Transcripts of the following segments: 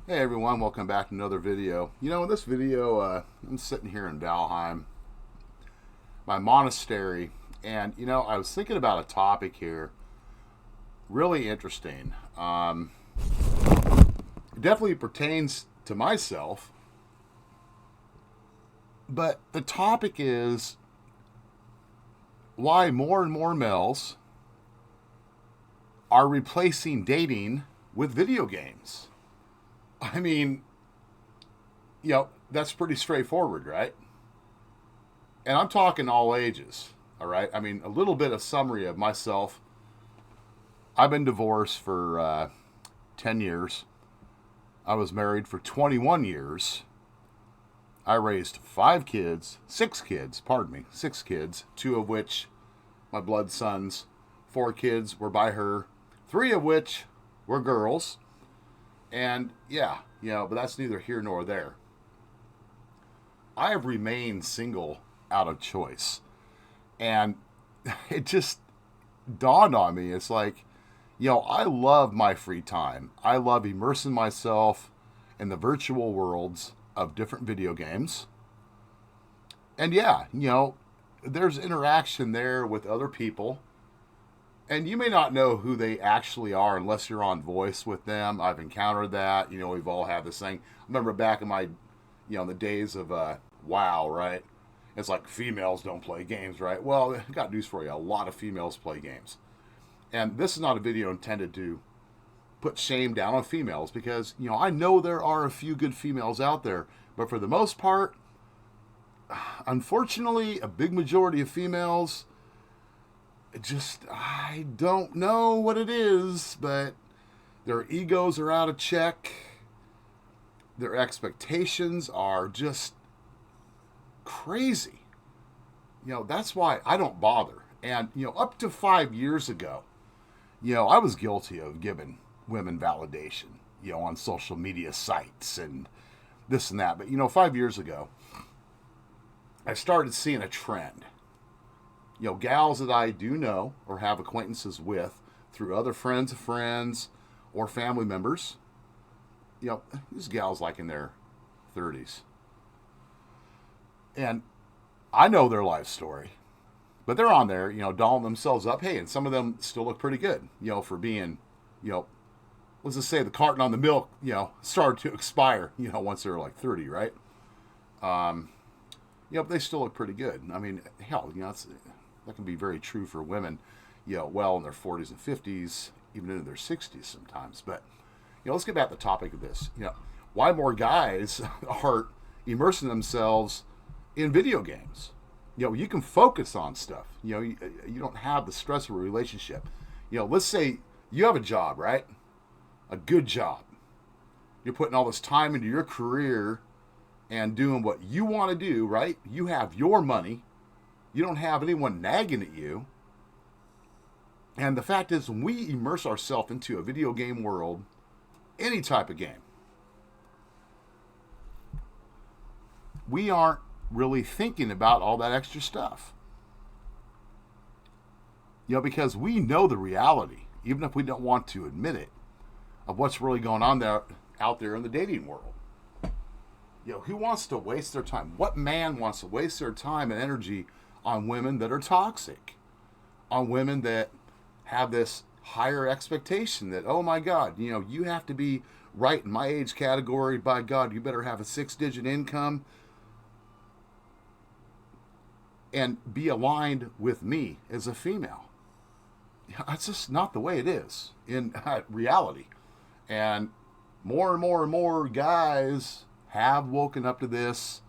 Hey everyone, welcome back to another video. In this video, I'm sitting here in Valheim, my monastery, and I was thinking about a topic here, really interesting. It definitely pertains to myself, but the topic is why more and more males are replacing dating with video games. I mean, that's pretty straightforward, right? And I'm talking all ages, all right? I mean, a little bit of summary of myself. I've been divorced for 10 years. I was married for 21 years. I raised six kids, two of which my blood sons, four kids were by her, three of which were girls. And yeah, but that's neither here nor there. I have remained single out of choice. And it just dawned on me. It's like, I love my free time. I love immersing myself in the virtual worlds of different video games. And yeah, there's interaction there with other people. And you may not know who they actually are unless you're on voice with them. I've encountered that. We've all had this thing. I remember back in my, in the days of WoW, right? It's like females don't play games, right? Well, I got news for you. A lot of females play games. And this is not a video intended to put shame down on females because, I know there are a few good females out there. But for the most part, unfortunately, a big majority of females, I don't know what it is, but their egos are out of check. Their expectations are just crazy. That's why I don't bother. And, up to 5 years ago, I was guilty of giving women validation, on social media sites and this and that. But, 5 years ago, I started seeing a trend. Gals that I do know or have acquaintances with through other friends of friends or family members, these gals like in their 30s. And I know their life story, but they're on there, dolling themselves up. Hey, and some of them still look pretty good, for being, let's just say the carton on the milk, started to expire, once they're like 30, right? But they still look pretty good. I mean, hell, that can be very true for women, well in their 40s and 50s, even into their 60s sometimes. But, let's get back to the topic of this. Why more guys are immersing themselves in video games. You can focus on stuff. You don't have the stress of a relationship. Let's say you have a job, right? A good job. You're putting all this time into your career and doing what you want to do, right? You have your money. You don't have anyone nagging at you. And the fact is, when we immerse ourselves into a video game world, any type of game, we aren't really thinking about all that extra stuff. Because we know the reality, even if we don't want to admit it, of what's really going on out there in the dating world. Who wants to waste their time? What man wants to waste their time and energy on women that are toxic, on women that have this higher expectation that, oh my God, you have to be right in my age category. By God, you better have a 6-digit income and be aligned with me as a female. That's just not the way it is in reality. And more guys have woken up to this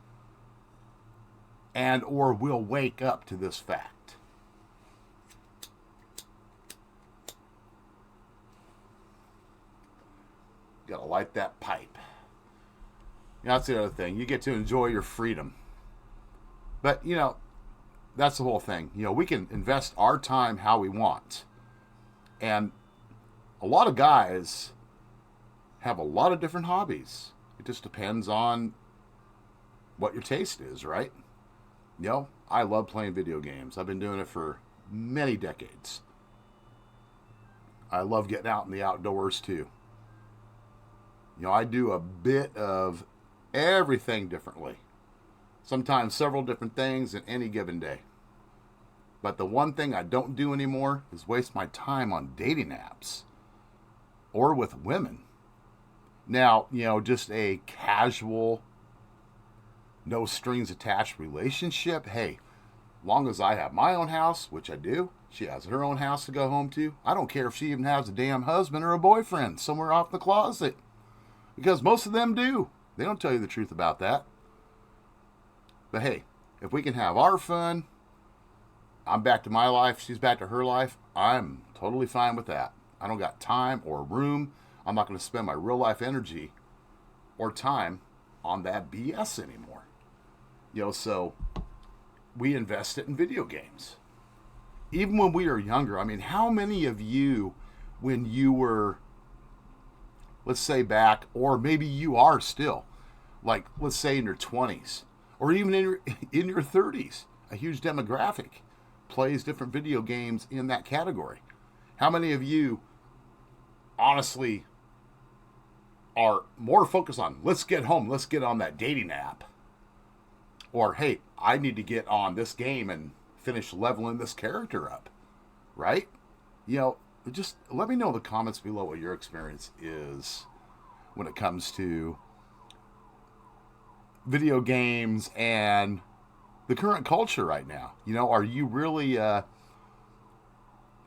and or will wake up to this fact. Gotta light that pipe. That's the other thing. You get to enjoy your freedom. But, that's the whole thing. We can invest our time how we want. And a lot of guys have a lot of different hobbies. It just depends on what your taste is, right? I love playing video games. I've been doing it for many decades. I love getting out in the outdoors too. I do a bit of everything differently. Sometimes several different things in any given day. But the one thing I don't do anymore is waste my time on dating apps or with women. Now, just a casual, no strings attached relationship. Hey, long as I have my own house, which I do, she has her own house to go home to. I don't care if she even has a damn husband or a boyfriend somewhere off in the closet. Because most of them do. They don't tell you the truth about that. But hey, if we can have our fun, I'm back to my life, she's back to her life, I'm totally fine with that. I don't got time or room. I'm not going to spend my real life energy or time on that BS anymore. So we invest it in video games. Even when we were younger, I mean, how many of you, when you were, let's say back, or maybe you are still, like, let's say in your 20s, or even in your 30s, a huge demographic plays different video games in that category. How many of you honestly are more focused on, let's get home, let's get on that dating app, or hey, I need to get on this game and finish leveling this character up, right? Just let me know in the comments below what your experience is when it comes to video games and the current culture right now. Are you really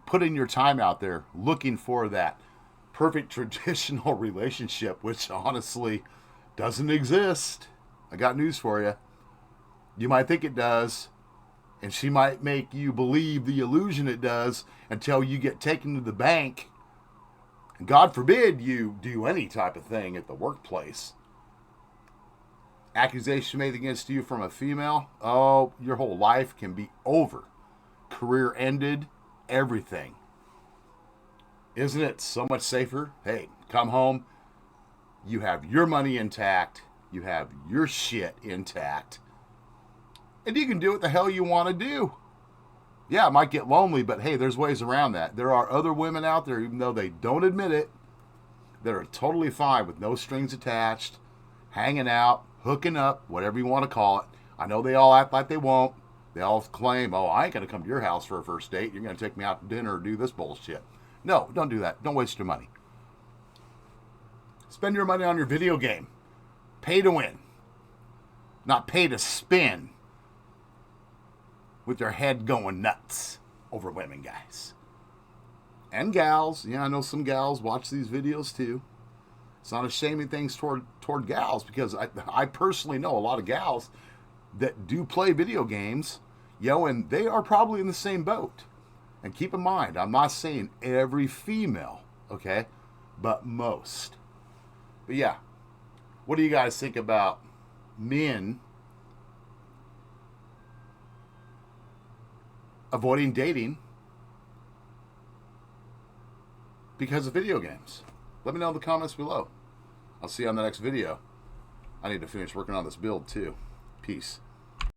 putting your time out there looking for that perfect traditional relationship, which honestly doesn't exist? I got news for you. You might think it does, and she might make you believe the illusion it does until you get taken to the bank. And God forbid you do any type of thing at the workplace. Accusation made against you from a female, oh, your whole life can be over. Career ended, everything. Isn't it so much safer? Hey, come home, you have your money intact, you have your shit intact, and you can do what the hell you want to do. Yeah, it might get lonely, but hey, there's ways around that. There are other women out there, even though they don't admit it, that are totally fine with no strings attached, hanging out, hooking up, whatever you want to call it. I know they all act like they won't. They all claim, oh, I ain't going to come to your house for a first date. You're going to take me out to dinner or do this bullshit. No, don't do that. Don't waste your money. Spend your money on your video game. Pay to win. Not pay to spin with their head going nuts over women, guys. And gals. Yeah, I know some gals watch these videos too. It's not a shaming things toward gals, because I personally know a lot of gals that do play video games, and they are probably in the same boat. And keep in mind, I'm not saying every female, okay, but most. But yeah, what do you guys think about men avoiding dating because of video games? Let me know in the comments below. I'll see you on the next video. I need to finish working on this build too. Peace.